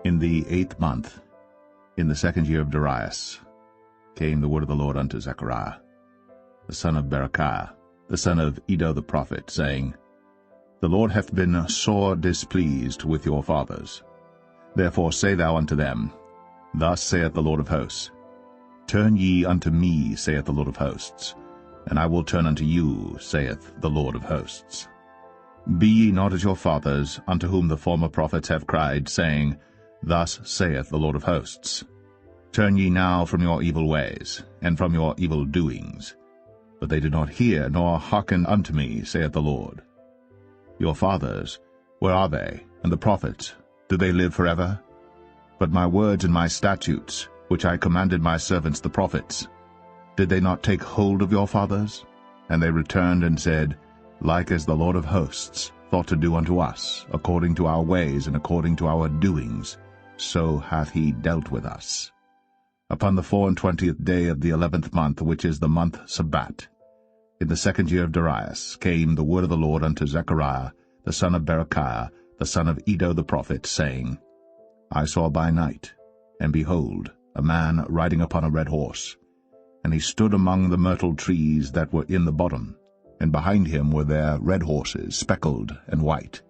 In the 8th month, in the 2nd year of Darius, came the word of the Lord unto Zachariah, the son of Berechiah, the son of Iddo the prophet, saying, The Lord hath been sore displeased with your fathers. Therefore say thou unto them, Thus saith the Lord of hosts, Turn ye unto me, saith the Lord of hosts, and I will turn unto you, saith the Lord of hosts. Be ye not as your fathers, unto whom the former prophets have cried, saying, Thus saith the Lord of hosts, Turn ye now from your evil ways, and from your evil doings. But they did not hear, nor hearken unto me, saith the Lord. Your fathers, where are they? And the prophets, do they live forever? But my words and my statutes, which I commanded my servants the prophets, did they not take hold of your fathers? And they returned and said, Like as the Lord of hosts thought to do unto us, according to our ways and according to our doings, so hath he dealt with us. Upon the 24th day of the 11th month, which is the month Sabbat, in the 2nd year of Darius, came the word of the Lord unto Zachariah, the son of Berechiah, the son of Iddo the prophet, saying, I saw by night, and behold, a man riding upon a red horse, and he stood among the myrtle trees that were in the bottom, and behind him were there red horses, speckled and white.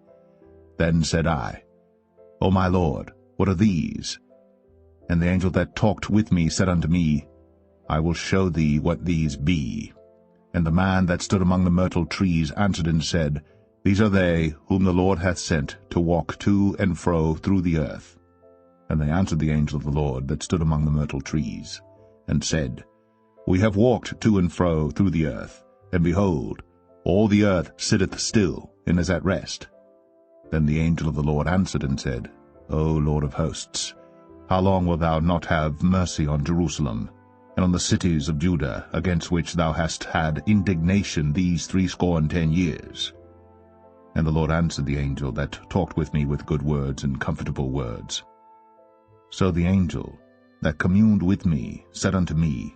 Then said I, O my Lord, what are these? And the angel that talked with me said unto me, I will show thee what these be. And the man that stood among the myrtle trees answered and said, These are they whom the Lord hath sent to walk to and fro through the earth. And they answered the angel of the Lord that stood among the myrtle trees, and said, We have walked to and fro through the earth, and behold, all the earth sitteth still, and is at rest. Then the angel of the Lord answered and said, O Lord of hosts, how long wilt thou not have mercy on Jerusalem, and on the cities of Judah, against which thou hast had indignation these 70 years? And the Lord answered the angel that talked with me with good words and comfortable words. So the angel that communed with me said unto me,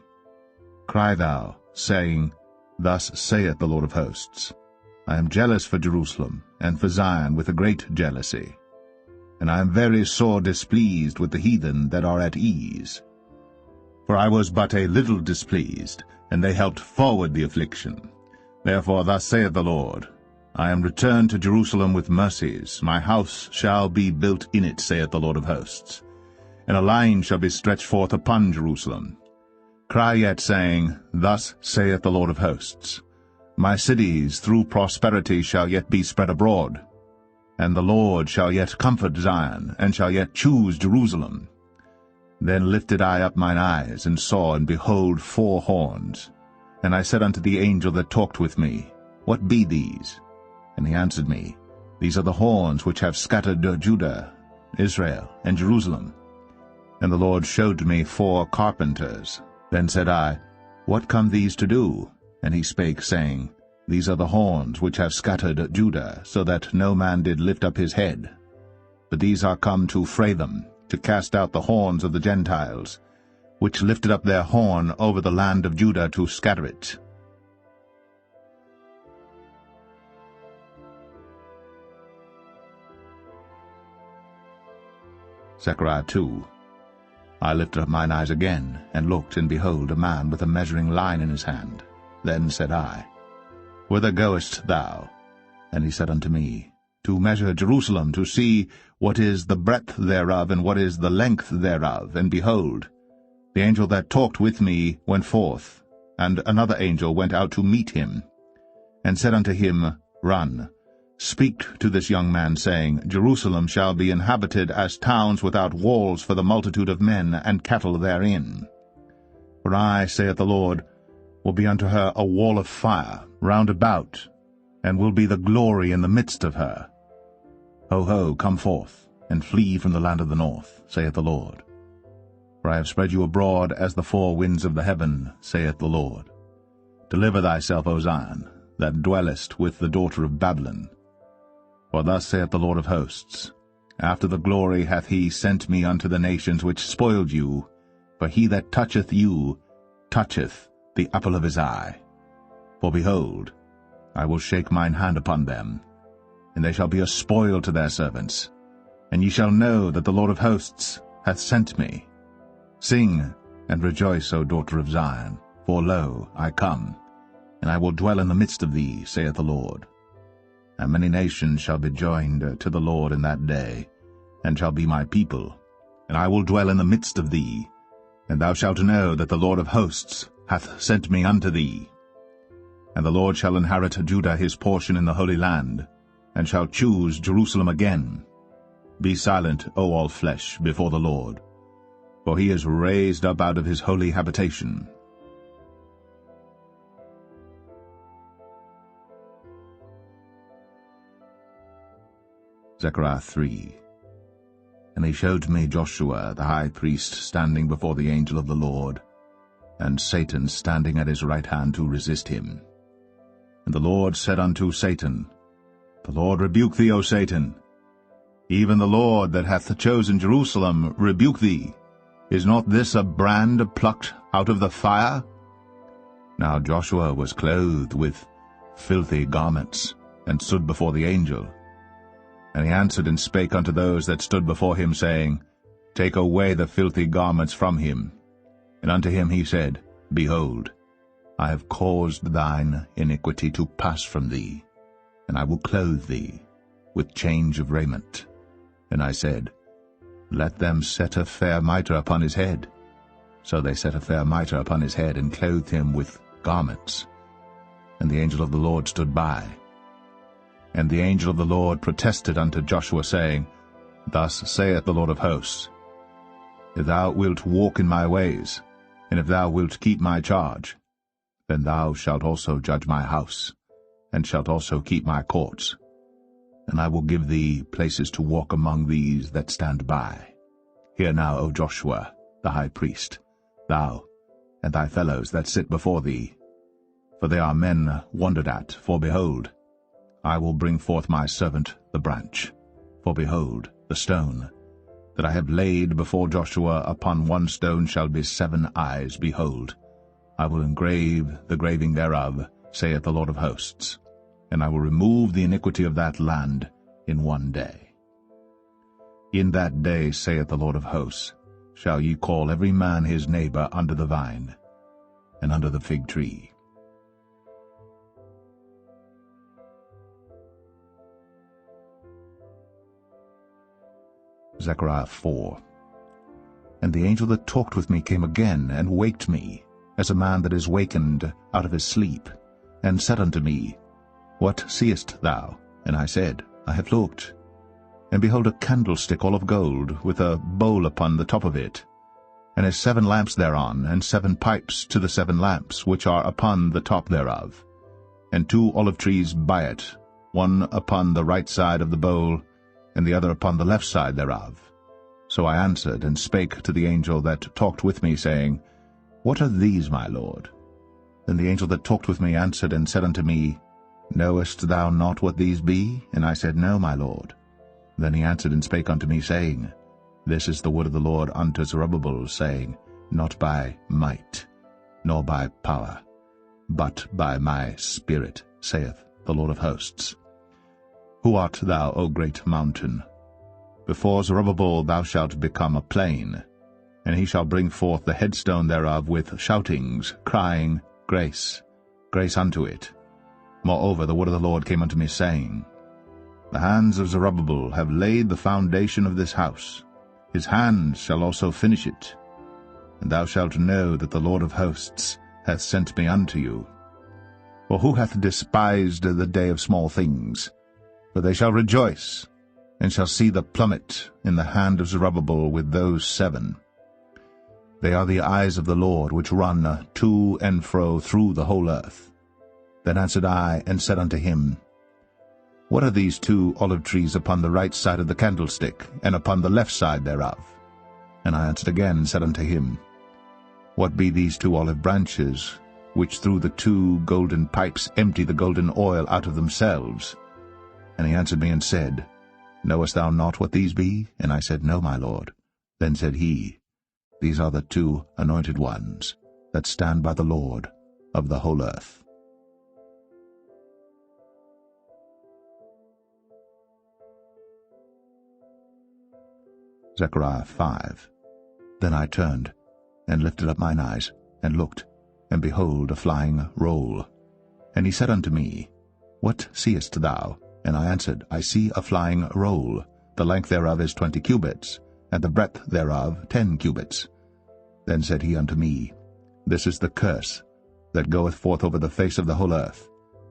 Cry thou, saying, Thus saith the Lord of hosts, I am jealous for Jerusalem, and for Zion with a great jealousy. And I am very sore displeased with the heathen that are at ease. For I was but a little displeased, and they helped forward the affliction. Therefore thus saith the Lord, I am returned to Jerusalem with mercies, my house shall be built in it, saith the Lord of hosts. And a line shall be stretched forth upon Jerusalem. Cry yet, saying, Thus saith the Lord of hosts, My cities through prosperity shall yet be spread abroad. And the Lord shall yet comfort Zion, and shall yet choose Jerusalem. Then lifted I up mine eyes, and saw, and behold 4 horns. And I said unto the angel that talked with me, What be these? And he answered me, These are the horns which have scattered Judah, Israel, and Jerusalem. And the Lord showed me 4 carpenters. Then said I, What come these to do? And he spake, saying, These are the horns which have scattered Judah, so that no man did lift up his head. But these are come to fray them, to cast out the horns of the Gentiles, which lifted up their horn over the land of Judah to scatter it. Zechariah 2. I lifted up mine eyes again, and looked, and behold, a man with a measuring line in his hand. Then said I, Whither goest thou? And he said unto me, To measure Jerusalem, to see what is the breadth thereof, and what is the length thereof. And behold, the angel that talked with me went forth, and another angel went out to meet him, and said unto him, Run, speak to this young man, saying, Jerusalem shall be inhabited as towns without walls for the multitude of men and cattle therein. For I, saith the Lord, will be unto her a wall of fire round about, and will be the glory in the midst of her. Ho, ho, come forth, and flee from the land of the north, saith the Lord. For I have spread you abroad as the 4 winds of the heaven, saith the Lord. Deliver thyself, O Zion, that dwellest with the daughter of Babylon. For thus saith the Lord of hosts, After the glory hath he sent me unto the nations which spoiled you, for he that toucheth you toucheth the apple of his eye. For behold, I will shake mine hand upon them, and they shall be a spoil to their servants, and ye shall know that the Lord of hosts hath sent me. Sing and rejoice, O daughter of Zion, for lo, I come, and I will dwell in the midst of thee, saith the Lord. And many nations shall be joined to the Lord in that day, and shall be my people, and I will dwell in the midst of thee, and thou shalt know that the Lord of hosts hath sent me unto thee. And the Lord shall inherit Judah his portion in the Holy Land, and shall choose Jerusalem again. Be silent, O all flesh, before the Lord, for he is raised up out of his holy habitation. Zechariah 3. And he showed me Joshua the high priest standing before the angel of the Lord, and Satan standing at his right hand to resist him. And the Lord said unto Satan, The Lord rebuke thee, O Satan. Even the Lord that hath chosen Jerusalem rebuke thee. Is not this a brand plucked out of the fire? Now Joshua was clothed with filthy garments, and stood before the angel. And he answered and spake unto those that stood before him, saying, Take away the filthy garments from him. And unto him he said, Behold, I have caused thine iniquity to pass from thee, and I will clothe thee with change of raiment. And I said, Let them set a fair mitre upon his head. So they set a fair mitre upon his head, and clothed him with garments. And the angel of the Lord stood by. And the angel of the Lord protested unto Joshua, saying, Thus saith the Lord of hosts, If thou wilt walk in my ways, and if thou wilt keep my charge, then thou shalt also judge my house, and shalt also keep my courts. And I will give thee places to walk among these that stand by. Hear now, O Joshua, the high priest, thou and thy fellows that sit before thee. For they are men wondered at, for behold, I will bring forth my servant the branch. For behold, the stone that I have laid before Joshua upon one stone shall be 7 eyes. Behold, I will engrave the graving thereof, saith the Lord of hosts, and I will remove the iniquity of that land in one day. In that day, saith the Lord of hosts, shall ye call every man his neighbor under the vine, and under the fig tree. Zechariah 4. And the angel that talked with me came again, and waked me, as a man that is wakened out of his sleep, and said unto me, What seest thou? And I said, I have looked, and behold a candlestick all of gold, with a bowl upon the top of it, and has 7 lamps thereon, and 7 pipes to the 7 lamps, which are upon the top thereof, and 2 olive trees by it, one upon the right side of the bowl, and the other upon the left side thereof. So I answered and spake to the angel that talked with me, saying, What are these, my lord? Then the angel that talked with me answered and said unto me, Knowest thou not what these be? And I said, No, my lord. Then he answered and spake unto me, saying, This is the word of the Lord unto Zerubbabel, saying, Not by might, nor by power, but by my Spirit, saith the Lord of hosts. Who art thou, O great mountain? Before Zerubbabel thou shalt become a plain, and he shall bring forth the headstone thereof with shoutings, crying, Grace, grace unto it. Moreover the word of the Lord came unto me, saying, The hands of Zerubbabel have laid the foundation of this house. His hands shall also finish it. And thou shalt know that the Lord of hosts hath sent me unto you. For who hath despised the day of small things? For they shall rejoice, and shall see the plummet in the hand of Zerubbabel with those 7. They are the eyes of the Lord, which run to and fro through the whole earth. Then answered I, and said unto him, What are these 2 olive trees upon the right side of the candlestick, and upon the left side thereof? And I answered again, and said unto him, What be these 2 olive branches, which through the 2 golden pipes empty the golden oil out of themselves? And he answered me and said, Knowest thou not what these be? And I said, No, my lord. Then said he, These are the 2 anointed ones that stand by the Lord of the whole earth. Zechariah 5. Then I turned, and lifted up mine eyes, and looked, and behold a flying roll. And he said unto me, What seest thou? And I answered, I see a flying roll. The length thereof is 20 cubits, and the breadth thereof 10 cubits. Then said he unto me, This is the curse that goeth forth over the face of the whole earth.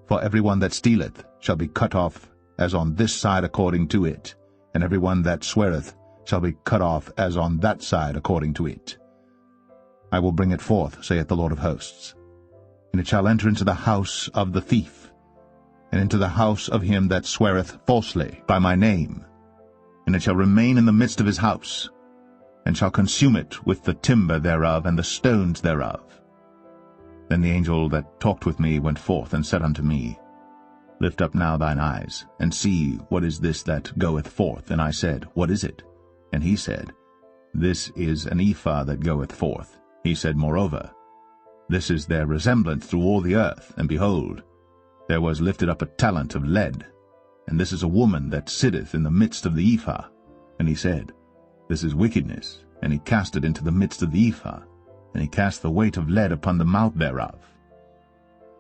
For every one that stealeth shall be cut off as on this side according to it, and every one that sweareth shall be cut off as on that side according to it. I will bring it forth, saith the Lord of hosts, and it shall enter into the house of the thief, and into the house of him that sweareth falsely by my name, and it shall remain in the midst of his house, and shall consume it with the timber thereof and the stones thereof. Then the angel that talked with me went forth and said unto me, Lift up now thine eyes, and see what is this that goeth forth. And I said, What is it? And he said, This is an ephah that goeth forth. He said moreover, This is their resemblance through all the earth, and behold, there was lifted up a talent of lead, and this is a woman that sitteth in the midst of the ephah. And he said, This is wickedness, and he cast it into the midst of the ephah, and he cast the weight of lead upon the mouth thereof.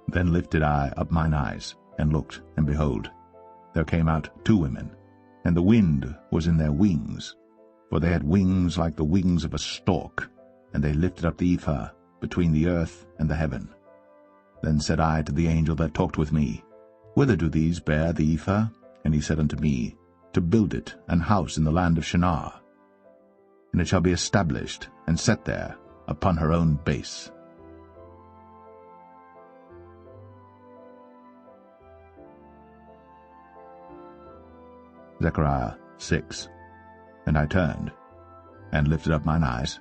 Then lifted I up mine eyes, and looked, and behold, there came out 2 women, and the wind was in their wings, for they had wings like the wings of a stork, and they lifted up the ephah between the earth and the heaven. Then said I to the angel that talked with me, Whither do these bear the ephah? And he said unto me, To build it an house in the land of Shinar. And it shall be established and set there upon her own base. Zechariah 6. And I turned, and lifted up mine eyes,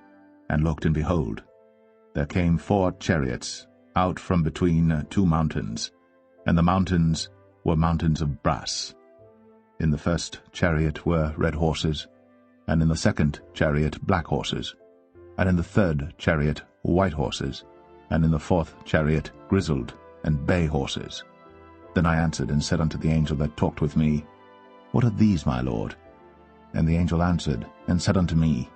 and looked, and behold, there came 4 chariots out from between 2 mountains, and the mountains were mountains of brass. In the first chariot were red horses, and in the second chariot black horses, and in the third chariot white horses, and in the fourth chariot grizzled and bay horses. Then I answered and said unto the angel that talked with me, What are these, my lord? And the angel answered and said unto me,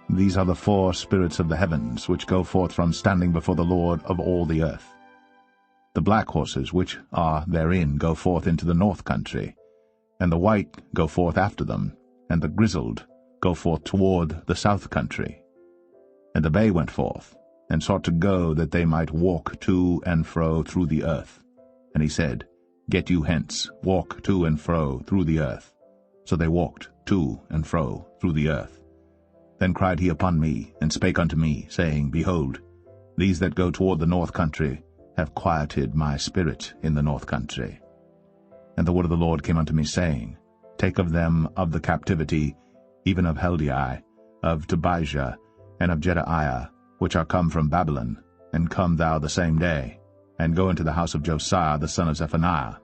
These are the 4 spirits of the heavens, which go forth from standing before the Lord of all the earth. The black horses which are therein go forth into the north country, and the white go forth after them, and the grizzled go forth toward the south country. And the bay went forth, and sought to go, that they might walk to and fro through the earth. And he said, Get you hence, walk to and fro through the earth. So they walked to and fro through the earth. Then cried he upon me, and spake unto me, saying, Behold, these that go toward the north country have quieted my spirit in the north country. And the word of the Lord came unto me, saying, Take of them of the captivity, even of Heldai, of Tobijah, and of Jedaiah, which are come from Babylon, and come thou the same day, and go into the house of Josiah the son of Zephaniah.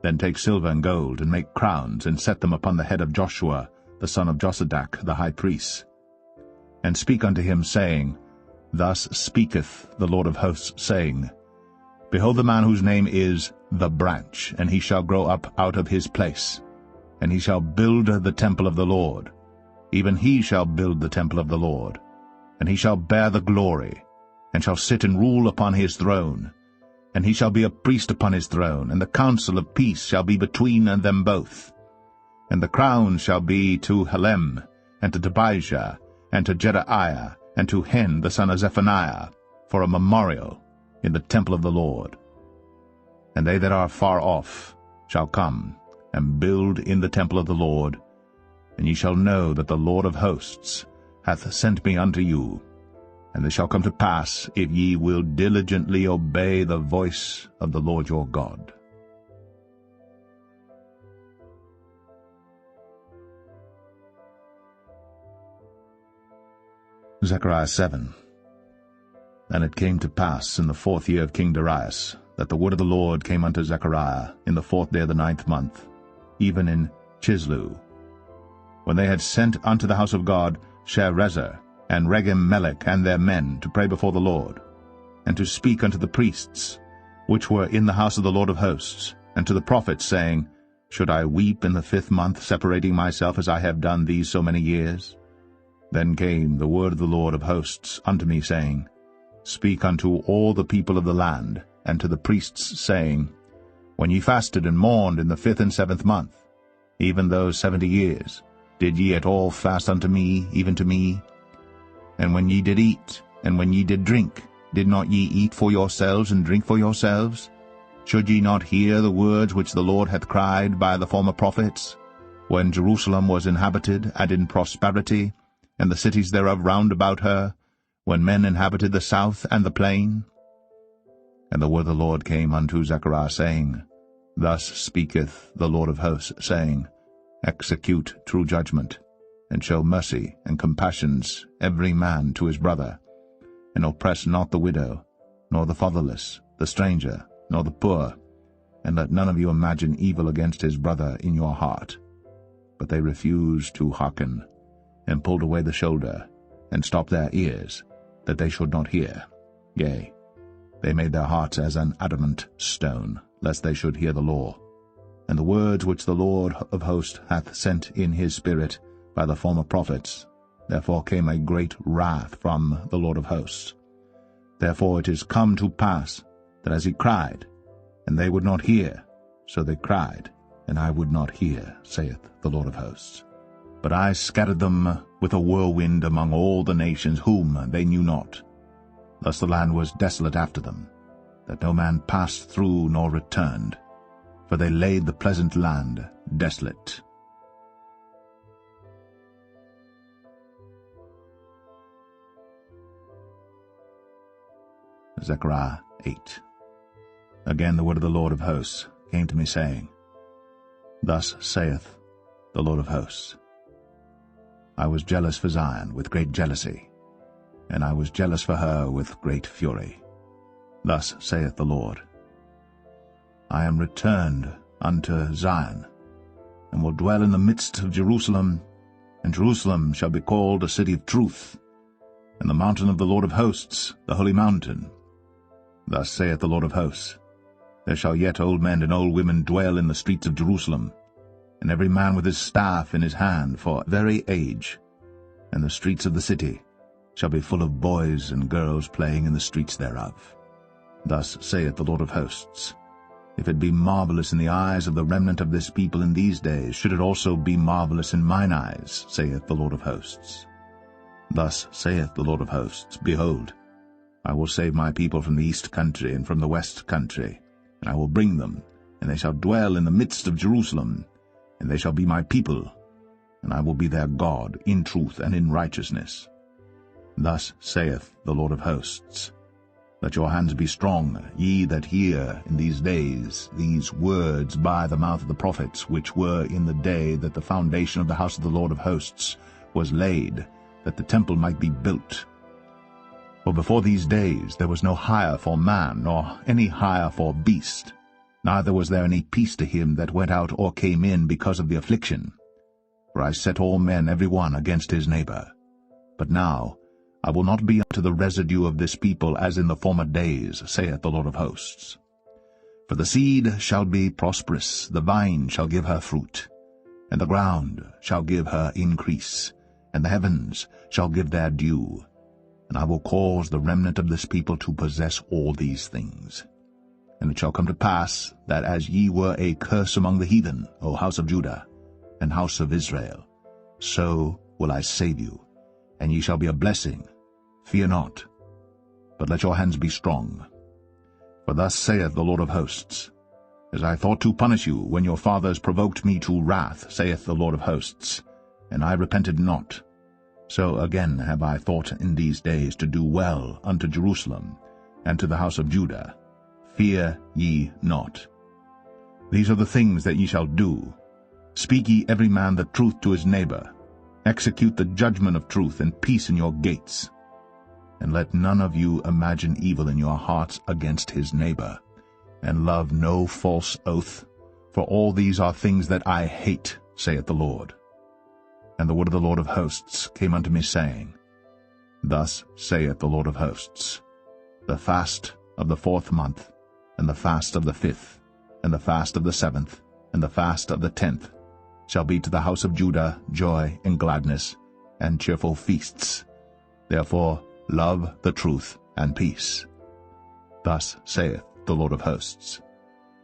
Then take silver and gold, and make crowns, and set them upon the head of Joshua the son of Josadak the high priest. And speak unto him, saying, Thus speaketh the Lord of hosts, saying, Behold the man whose name is the branch, and he shall grow up out of his place, and he shall build the temple of the Lord. Even he shall build the temple of the Lord, and he shall bear the glory, and shall sit and rule upon his throne. And he shall be a priest upon his throne, and the counsel of peace shall be between them both. And the crown shall be to Helem, and to Tobijah, and to Jedaiah, and to Hen the son of Zephaniah, for a memorial in the temple of the Lord. And they that are far off shall come, and build in the temple of the Lord, and ye shall know that the Lord of hosts hath sent me unto you. And it shall come to pass, if ye will diligently obey the voice of the Lord your God. Zechariah 7. And it came to pass in the 4th year of King Darius, that the word of the Lord came unto Zechariah in the 4th day of the 9th month, even in Chislu, when they had sent unto the house of God Sherezer and Regem-melech and their men to pray before the Lord, and to speak unto the priests, which were in the house of the Lord of hosts, and to the prophets, saying, Should I weep in the 5th month, separating myself as I have done these so many years? Then came the word of the Lord of hosts unto me, saying, Speak unto all the people of the land, and to the priests, saying, When ye fasted and mourned in the 5th and 7th month, even those 70 years, did ye at all fast unto me, even to me? And when ye did eat, and when ye did drink, did not ye eat for yourselves and drink for yourselves? Should ye not hear the words which the Lord hath cried by the former prophets, when Jerusalem was inhabited and in prosperity, and the cities thereof round about her, when men inhabited the south and the plain? And the word of the Lord came unto Zachariah, saying, Thus speaketh the Lord of hosts, saying, Execute true judgment, and show mercy and compassions every man to his brother, and oppress not the widow, nor the fatherless, the stranger, nor the poor, and let none of you imagine evil against his brother in your heart. But they refused to hearken, and pulled away the shoulder, and stopped their ears, that they should not hear. Yea, they made their hearts as an adamant stone, lest they should hear the law. And the words which the Lord of hosts hath sent in his Spirit by the former prophets, therefore came a great wrath from the Lord of hosts. Therefore it is come to pass, that as he cried, and they would not hear, so they cried, and I would not hear, saith the Lord of hosts. But I scattered them with a whirlwind among all the nations whom they knew not. Thus the land was desolate after them, that no man passed through nor returned, for they laid the pleasant land desolate. Zechariah 8. Again the word of the Lord of hosts came to me, saying, Thus saith the Lord of hosts, I was jealous for Zion with great jealousy, and I was jealous for her with great fury. Thus saith the Lord, I am returned unto Zion, and will dwell in the midst of Jerusalem, and Jerusalem shall be called a city of truth, and the mountain of the Lord of hosts, the holy mountain. Thus saith the Lord of hosts, There shall yet old men and old women dwell in the streets of Jerusalem, and every man with his staff in his hand for very age, and the streets of the city shall be full of boys and girls playing in the streets thereof. Thus saith the Lord of hosts, If it be marvelous in the eyes of the remnant of this people in these days, should it also be marvelous in mine eyes, saith the Lord of hosts. Thus saith the Lord of hosts, Behold, I will save my people from the east country and from the west country, and I will bring them, and they shall dwell in the midst of Jerusalem, and they shall be my people, and I will be their God in truth and in righteousness. Thus saith the Lord of hosts, Let your hands be strong, ye that hear in these days these words by the mouth of the prophets, which were in the day that the foundation of the house of the Lord of hosts was laid, that the temple might be built. For before these days there was no hire for man, nor any hire for beast, neither was there any peace to him that went out or came in because of the affliction. For I set all men every one against his neighbor. But now I will not be unto the residue of this people as in the former days, saith the Lord of hosts. For the seed shall be prosperous, the vine shall give her fruit, and the ground shall give her increase, and the heavens shall give their dew. And I will cause the remnant of this people to possess all these things. And it shall come to pass, that as ye were a curse among the heathen, O house of Judah, and house of Israel, so will I save you, and ye shall be a blessing. Fear not, but let your hands be strong. For thus saith the Lord of hosts, As I thought to punish you when your fathers provoked me to wrath, saith the Lord of hosts, and I repented not, so again have I thought in these days to do well unto Jerusalem, and to the house of Judah. Fear ye not. These are the things that ye shall do. Speak ye every man the truth to his neighbor. Execute the judgment of truth, and peace in your gates. And let none of you imagine evil in your hearts against his neighbor, and love no false oath, for all these are things that I hate, saith the Lord. And the word of the Lord of hosts came unto me, saying, Thus saith the Lord of hosts, The fast of the 4th month, and the fast of the 5th, and the fast of the 7th, and the fast of the 10th shall be to the house of Judah joy and gladness, and cheerful feasts. Therefore love the truth and peace. Thus saith the Lord of hosts,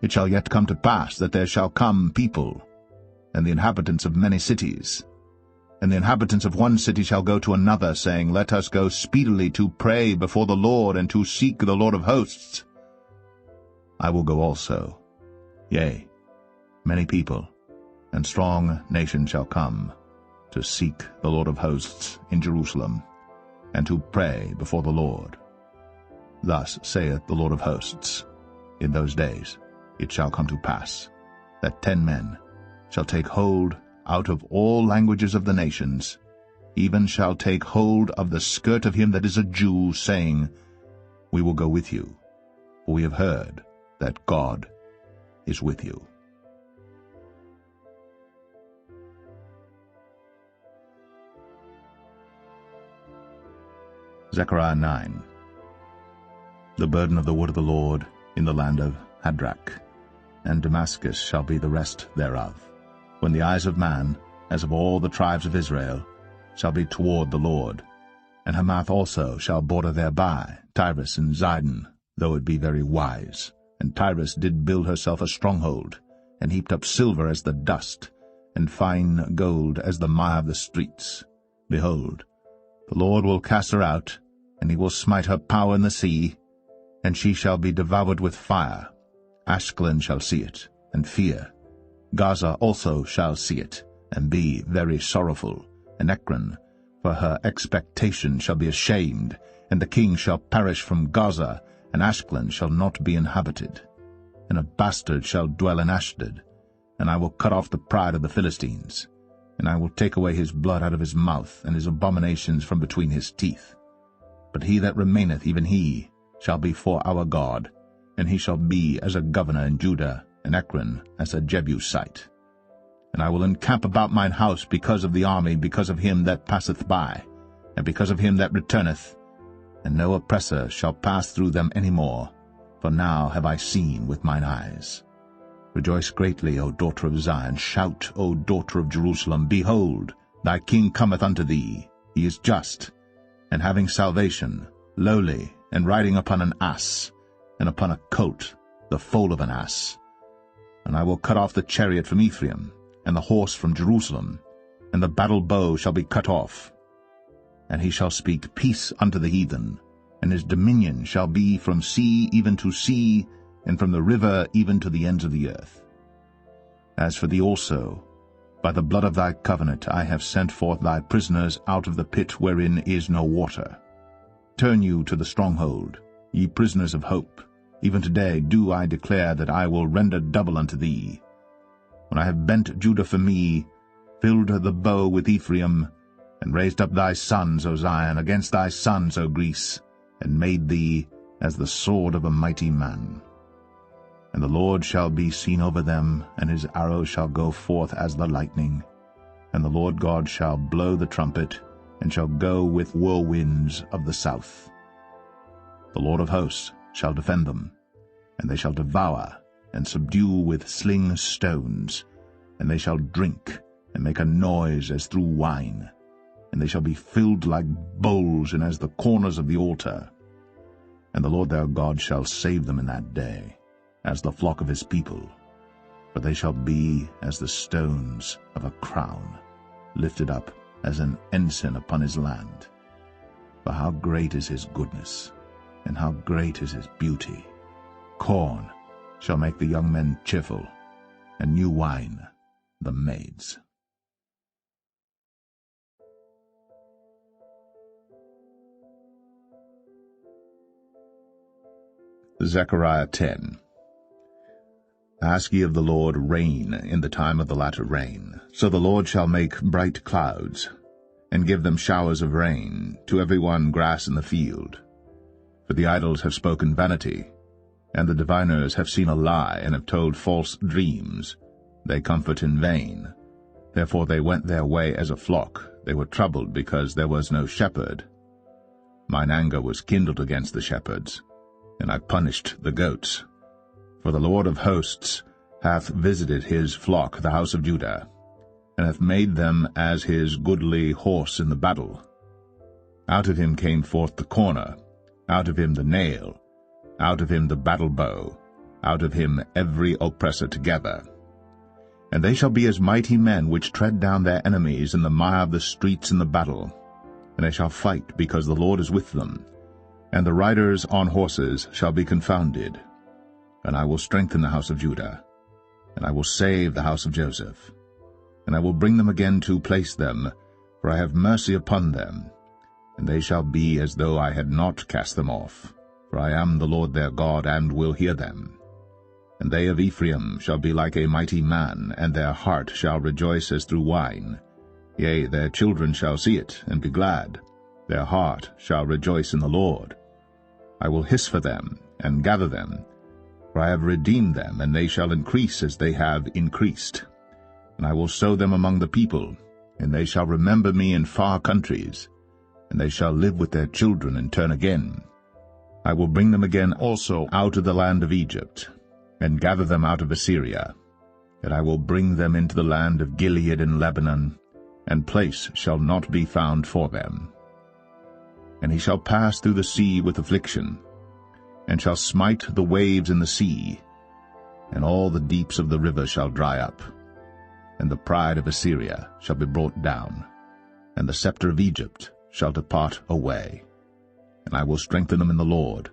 It shall yet come to pass that there shall come people, and the inhabitants of many cities, and the inhabitants of one city shall go to another, saying, Let us go speedily to pray before the Lord, and to seek the Lord of hosts. I will go also. Yea, many people and strong nations shall come to seek the Lord of hosts in Jerusalem, and to pray before the Lord. Thus saith the Lord of hosts, In those days it shall come to pass, that 10 men shall take hold out of all languages of the nations, even shall take hold of the skirt of him that is a Jew, saying, We will go with you, for we have heard that God is with you. Zechariah 9. The burden of the word of the Lord in the land of Hadrach, and Damascus shall be the rest thereof, when the eyes of man, as of all the tribes of Israel, shall be toward the Lord. And Hamath also shall border thereby, Tyrus and Zidon, though it be very wise. And Tyrus did build herself a stronghold, and heaped up silver as the dust, and fine gold as the mire of the streets. Behold, the Lord will cast her out, and he will smite her power in the sea, and she shall be devoured with fire. Ashkelon shall see it, and fear. Gaza also shall see it, and be very sorrowful, and Ekron, for her expectation, shall be ashamed, and the king shall perish from Gaza, and Ashkelon shall not be inhabited. And a bastard shall dwell in Ashdod, and I will cut off the pride of the Philistines, and I will take away his blood out of his mouth, and his abominations from between his teeth. But he that remaineth, even he, shall be for our God, and he shall be as a governor in Judah, and Ekron as a Jebusite. And I will encamp about mine house because of the army, because of him that passeth by, and because of him that returneth, and no oppressor shall pass through them any more, for now have I seen with mine eyes. Rejoice greatly, O daughter of Zion, shout, O daughter of Jerusalem, Behold, thy king cometh unto thee, he is just, and having salvation, lowly, and riding upon an ass, and upon a colt, the foal of an ass. And I will cut off the chariot from Ephraim, and the horse from Jerusalem, and the battle bow shall be cut off. And he shall speak peace unto the heathen, and his dominion shall be from sea even to sea, and from the river even to the ends of the earth. As for thee also, by the blood of thy covenant I have sent forth thy prisoners out of the pit wherein is no water. Turn you to the stronghold, ye prisoners of hope. Even today do I declare that I will render double unto thee. When I have bent Judah for me, filled the bow with Ephraim, and raised up thy sons, O Zion, against thy sons, O Greece, and made thee as the sword of a mighty man. And the Lord shall be seen over them, and his arrow shall go forth as the lightning. And the Lord God shall blow the trumpet, and shall go with whirlwinds of the south. The Lord of hosts shall defend them, and they shall devour and subdue with sling stones, and they shall drink and make a noise as through wine, and they shall be filled like bowls and as the corners of the altar. And the Lord their God shall save them in that day, as the flock of his people, for they shall be as the stones of a crown, lifted up as an ensign upon his land. For how great is his goodness, and how great is his beauty! Corn shall make the young men cheerful, and new wine the maids. Zechariah 10. Ask ye of the Lord rain in the time of the latter rain. So the Lord shall make bright clouds, and give them showers of rain, to every one grass in the field. For the idols have spoken vanity, and the diviners have seen a lie, and have told false dreams. They comfort in vain. Therefore they went their way as a flock. They were troubled because there was no shepherd. Mine anger was kindled against the shepherds, and I punished the goats. For the Lord of hosts hath visited his flock, the house of Judah, and hath made them as his goodly horse in the battle. Out of him came forth the corner, out of him the nail, out of him the battle bow, out of him every oppressor together. And they shall be as mighty men which tread down their enemies in the mire of the streets in the battle. And they shall fight, because the Lord is with them, and the riders on horses shall be confounded. And I will strengthen the house of Judah, and I will save the house of Joseph. And I will bring them again to place them, for I have mercy upon them. And they shall be as though I had not cast them off, for I am the Lord their God, and will hear them. And they of Ephraim shall be like a mighty man, and their heart shall rejoice as through wine. Yea, their children shall see it, and be glad. Their heart shall rejoice in the Lord. I will hiss for them, and gather them, for I have redeemed them, and they shall increase as they have increased. And I will sow them among the people, and they shall remember me in far countries, and they shall live with their children and turn again. I will bring them again also out of the land of Egypt, and gather them out of Assyria. And I will bring them into the land of Gilead and Lebanon, and place shall not be found for them. And he shall pass through the sea with affliction, and shall smite the waves in the sea, and all the deeps of the river shall dry up. And the pride of Assyria shall be brought down, and the scepter of Egypt shall depart away. And I will strengthen them in the Lord,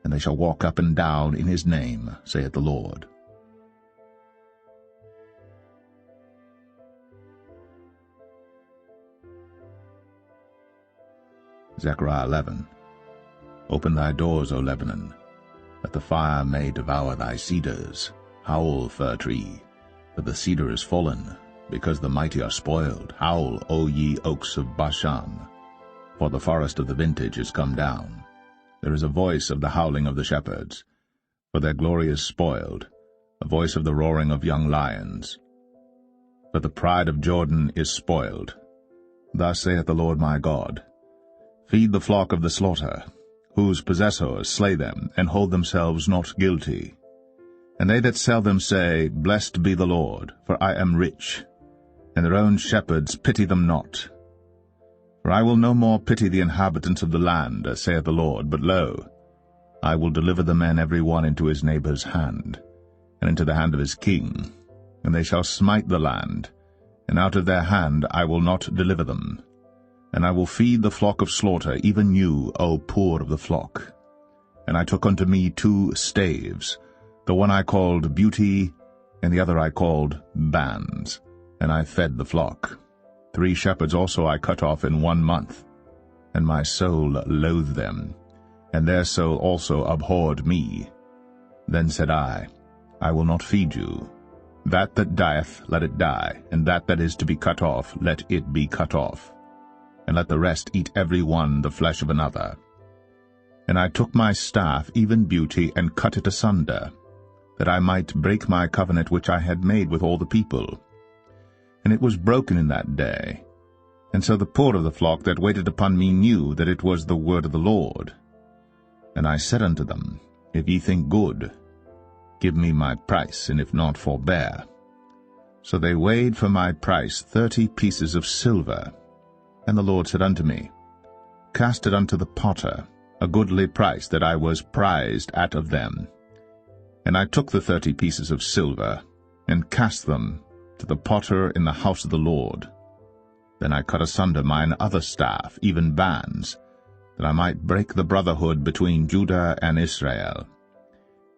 and they shall walk up and down in his name, saith the Lord. Zechariah 11. Open thy doors, O Lebanon, that the fire may devour thy cedars. Howl, fir tree, for the cedar is fallen, because the mighty are spoiled. Howl, O ye oaks of Bashan, for the forest of the vintage is come down. There is a voice of the howling of the shepherds, for their glory is spoiled, a voice of the roaring of young lions. For the pride of Jordan is spoiled. Thus saith the Lord my God, Feed the flock of the slaughter, whose possessors slay them, and hold themselves not guilty. And they that sell them say, Blessed be the Lord, for I am rich. And their own shepherds pity them not. For I will no more pity the inhabitants of the land, saith the Lord, but lo, I will deliver the men every one into his neighbour's hand, and into the hand of his king, and they shall smite the land, and out of their hand I will not deliver them. And I will feed the flock of slaughter, even you, O poor of the flock. And I took unto me 2 staves, the one I called Beauty, and the other I called Bands, and I fed the flock. 3 shepherds also I cut off in 1 month, and my soul loathed them, and their soul also abhorred me. Then said I will not feed you. That dieth, let it die, and that is to be cut off, let it be cut off. And let the rest eat every one the flesh of another. And I took my staff, even Beauty, and cut it asunder, that I might break my covenant which I had made with all the people. And it was broken in that day. And so the poor of the flock that waited upon me knew that it was the word of the Lord. And I said unto them, If ye think good, give me my price, and if not, forbear. So they weighed for my price 30 pieces of silver. And the Lord said unto me, Cast it unto the potter, a goodly price that I was prized at of them. And I took the 30 pieces of silver, and cast them to the potter in the house of the Lord. Then I cut asunder mine other staff, even Bands, that I might break the brotherhood between Judah and Israel.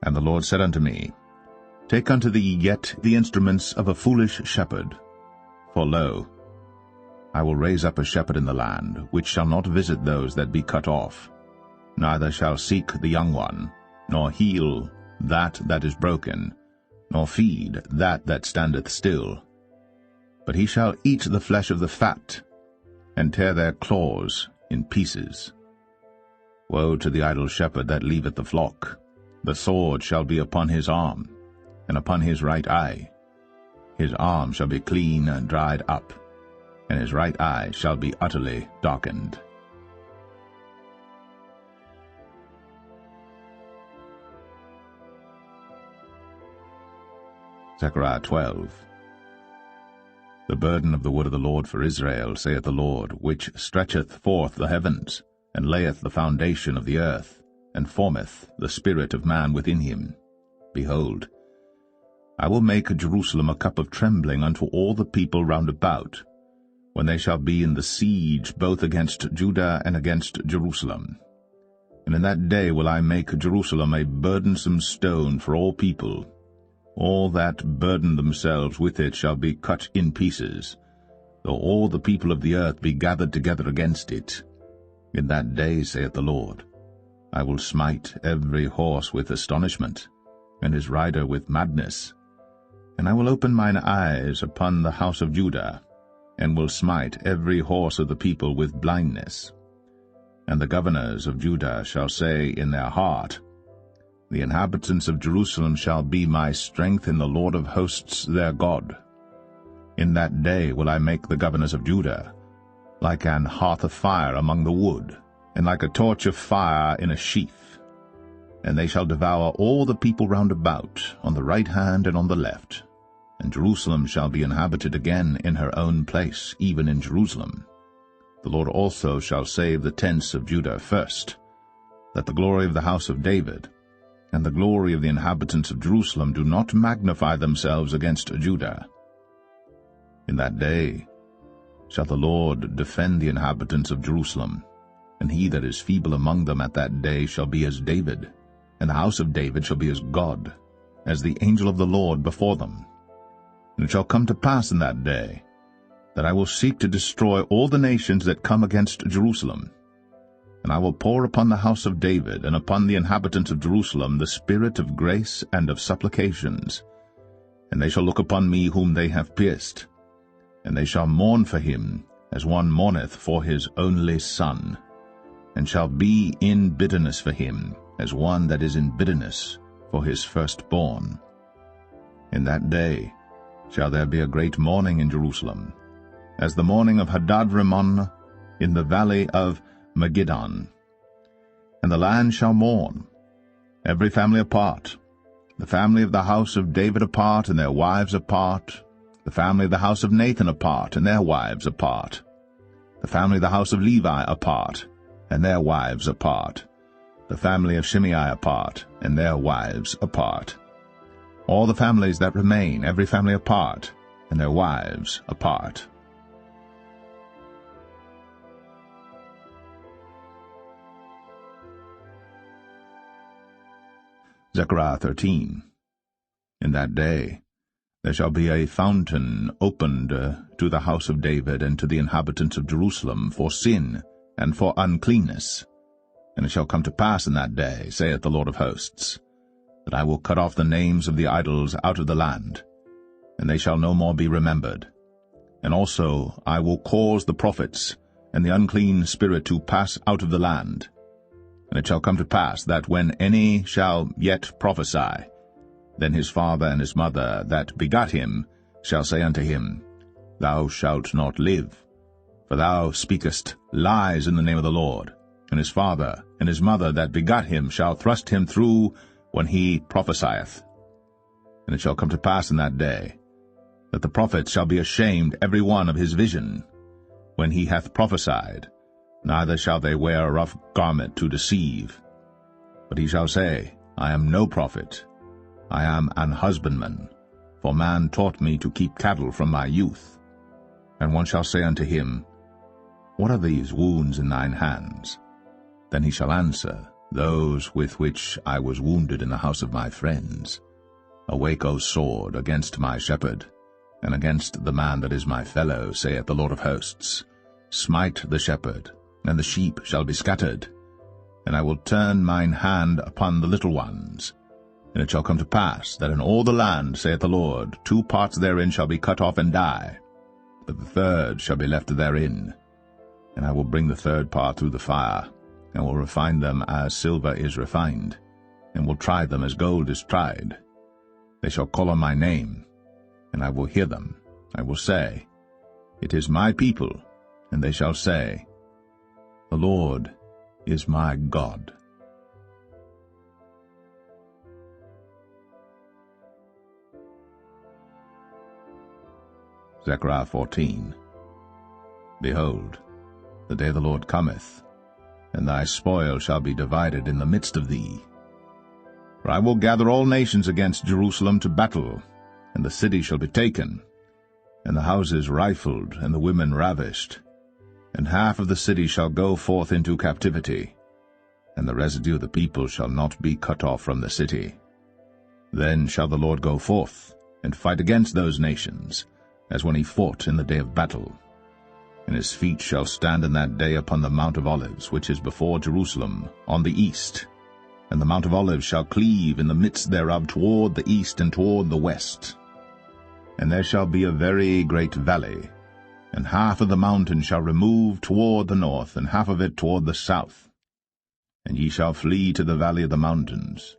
And the Lord said unto me, Take unto thee yet the instruments of a foolish shepherd. For lo, I will raise up a shepherd in the land, which shall not visit those that be cut off, neither shall seek the young one, nor heal that is broken, nor feed that standeth still. But he shall eat the flesh of the fat, and tear their claws in pieces. Woe to the idle shepherd that leaveth the flock! The sword shall be upon his arm, and upon his right eye. His arm shall be clean and dried up, and his right eye shall be utterly darkened. Zechariah 12. The burden of the word of the Lord for Israel, saith the Lord, which stretcheth forth the heavens, and layeth the foundation of the earth, and formeth the spirit of man within him. Behold, I will make Jerusalem a cup of trembling unto all the people round about, when they shall be in the siege both against Judah and against Jerusalem. And in that day will I make Jerusalem a burdensome stone for all people. All that burden themselves with it shall be cut in pieces, though all the people of the earth be gathered together against it. In that day, saith the Lord, I will smite every horse with astonishment, and his rider with madness. And I will open mine eyes upon the house of Judah, and will smite every horse of the people with blindness. And the governors of Judah shall say in their heart, The inhabitants of Jerusalem shall be my strength in the Lord of hosts their God. In that day will I make the governors of Judah like an hearth of fire among the wood, and like a torch of fire in a sheath. And they shall devour all the people round about, on the right hand and on the left. And Jerusalem shall be inhabited again in her own place, even in Jerusalem. The Lord also shall save the tents of Judah first, that the glory of the house of David and the glory of the inhabitants of Jerusalem do not magnify themselves against Judah. In that day shall the Lord defend the inhabitants of Jerusalem, and he that is feeble among them at that day shall be as David, and the house of David shall be as God, as the angel of the Lord before them. And it shall come to pass in that day, that I will seek to destroy all the nations that come against Jerusalem. And I will pour upon the house of David and upon the inhabitants of Jerusalem the spirit of grace and of supplications. And they shall look upon me whom they have pierced, and they shall mourn for him, as one mourneth for his only son, and shall be in bitterness for him, as one that is in bitterness for his firstborn. In that day shall there be a great mourning in Jerusalem, as the mourning of Hadad-rimmon in the valley of Megiddon. And the land shall mourn, every family apart, the family of the house of David apart, and their wives apart, the family of the house of Nathan apart, and their wives apart, the family of the house of Levi apart, and their wives apart, the family of Shimei apart, and their wives apart. All the families that remain, every family apart, and their wives apart. Zechariah 13. In that day there shall be a fountain opened to the house of David and to the inhabitants of Jerusalem for sin and for uncleanness. And it shall come to pass in that day, saith the Lord of hosts, that I will cut off the names of the idols out of the land, and they shall no more be remembered. And also I will cause the prophets and the unclean spirit to pass out of the land. And it shall come to pass that when any shall yet prophesy, then his father and his mother that begot him shall say unto him, Thou shalt not live, for thou speakest lies in the name of the Lord. And his father and his mother that begot him shall thrust him through when he prophesieth. And it shall come to pass in that day, that the prophets shall be ashamed every one of his vision, when he hath prophesied, neither shall they wear a rough garment to deceive. But he shall say, I am no prophet, I am an husbandman, for man taught me to keep cattle from my youth. And one shall say unto him, What are these wounds in thine hands? Then he shall answer, Those with which I was wounded in the house of my friends. Awake, O sword, against my shepherd, and against the man that is my fellow, saith the Lord of hosts. Smite the shepherd, and the sheep shall be scattered. And I will turn mine hand upon the little ones. And it shall come to pass that in all the land, saith the Lord, 2 parts therein shall be cut off and die, but the third shall be left therein. And I will bring the third part through the fire, and will refine them as silver is refined, and will try them as gold is tried. They shall call on my name, and I will hear them. I will say, It is my people, and they shall say, The Lord is my God. Zechariah 14. Behold, the day of the Lord cometh, and thy spoil shall be divided in the midst of thee. For I will gather all nations against Jerusalem to battle, and the city shall be taken, and the houses rifled, and the women ravished. And half of the city shall go forth into captivity, and the residue of the people shall not be cut off from the city. Then shall the Lord go forth, and fight against those nations, as when he fought in the day of battle. And his feet shall stand in that day upon the Mount of Olives, which is before Jerusalem, on the east. And the Mount of Olives shall cleave in the midst thereof toward the east and toward the west. And there shall be a very great valley, and half of the mountain shall remove toward the north, and half of it toward the south. And ye shall flee to the valley of the mountains,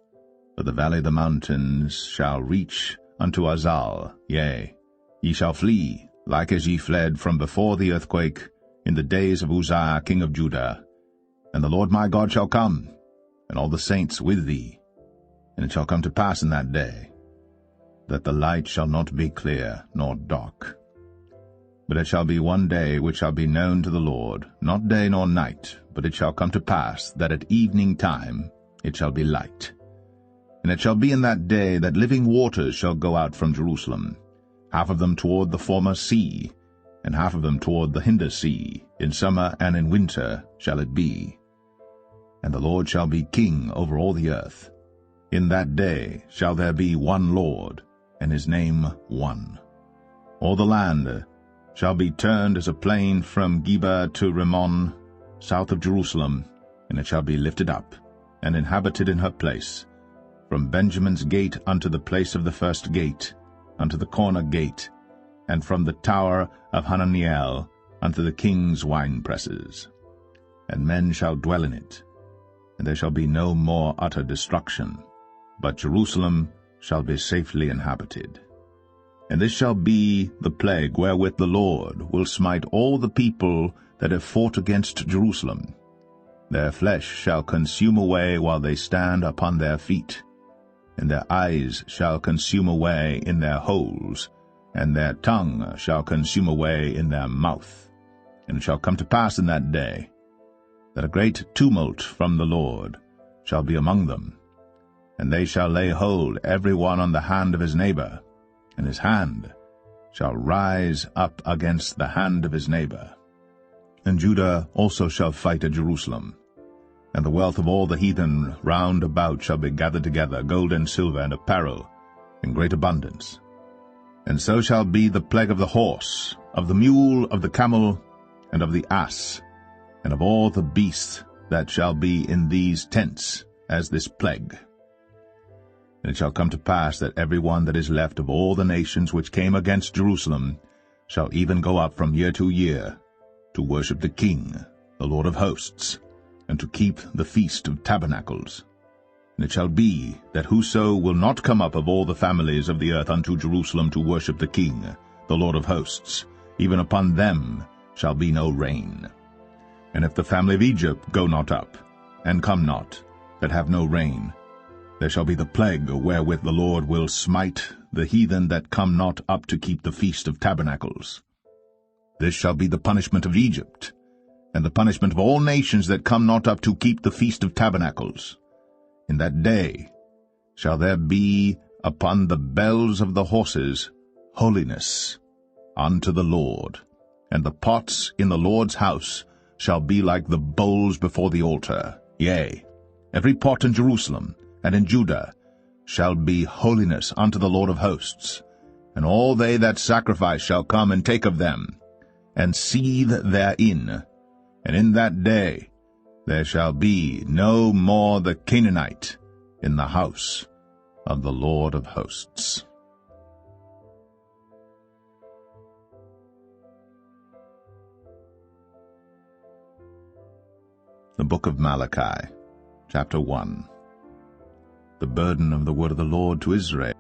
for the valley of the mountains shall reach unto Azal, yea, ye shall flee, like as ye fled from before the earthquake in the days of Uzziah king of Judah. And the Lord my God shall come, and all the saints with thee. And it shall come to pass in that day, that the light shall not be clear nor dark. But it shall be one day which shall be known to the Lord, not day nor night, but it shall come to pass that at evening time it shall be light. And it shall be in that day that living waters shall go out from Jerusalem, half of them toward the former sea, and half of them toward the hinder sea. In summer and in winter shall it be. And the Lord shall be king over all the earth. In that day shall there be one Lord, and his name one. All the land shall be turned as a plain from Geba to Rimmon, south of Jerusalem, and it shall be lifted up, and inhabited in her place, from Benjamin's gate unto the place of the first gate, unto the corner gate, and from the tower of Hananiel unto the king's winepresses. And men shall dwell in it, and there shall be no more utter destruction, but Jerusalem shall be safely inhabited. And this shall be the plague wherewith the Lord will smite all the people that have fought against Jerusalem. Their flesh shall consume away while they stand upon their feet, and their eyes shall consume away in their holes, and their tongue shall consume away in their mouth. And it shall come to pass in that day, that a great tumult from the Lord shall be among them, and they shall lay hold every one on the hand of his neighbor, and his hand shall rise up against the hand of his neighbor. And Judah also shall fight at Jerusalem, and the wealth of all the heathen round about shall be gathered together, gold and silver and apparel, in great abundance. And so shall be the plague of the horse, of the mule, of the camel, and of the ass, and of all the beasts that shall be in these tents, as this plague. And it shall come to pass that every one that is left of all the nations which came against Jerusalem shall even go up from year to year to worship the King, the Lord of hosts, and to keep the Feast of Tabernacles. And it shall be that whoso will not come up of all the families of the earth unto Jerusalem to worship the King, the Lord of hosts, even upon them shall be no rain. And if the family of Egypt go not up, and come not, that have no rain, there shall be the plague wherewith the Lord will smite the heathen that come not up to keep the Feast of Tabernacles. This shall be the punishment of Egypt, and the punishment of all nations that come not up to keep the Feast of Tabernacles. In that day shall there be upon the bells of the horses holiness unto the Lord, and the pots in the Lord's house shall be like the bowls before the altar. Yea, every pot in Jerusalem and in Judah shall be holiness unto the Lord of hosts, and all they that sacrifice shall come and take of them, and seethe therein. And in that day there shall be no more the Canaanite in the house of the Lord of hosts. The Book of Malachi, Chapter 1. The burden of the word of the Lord to Israel.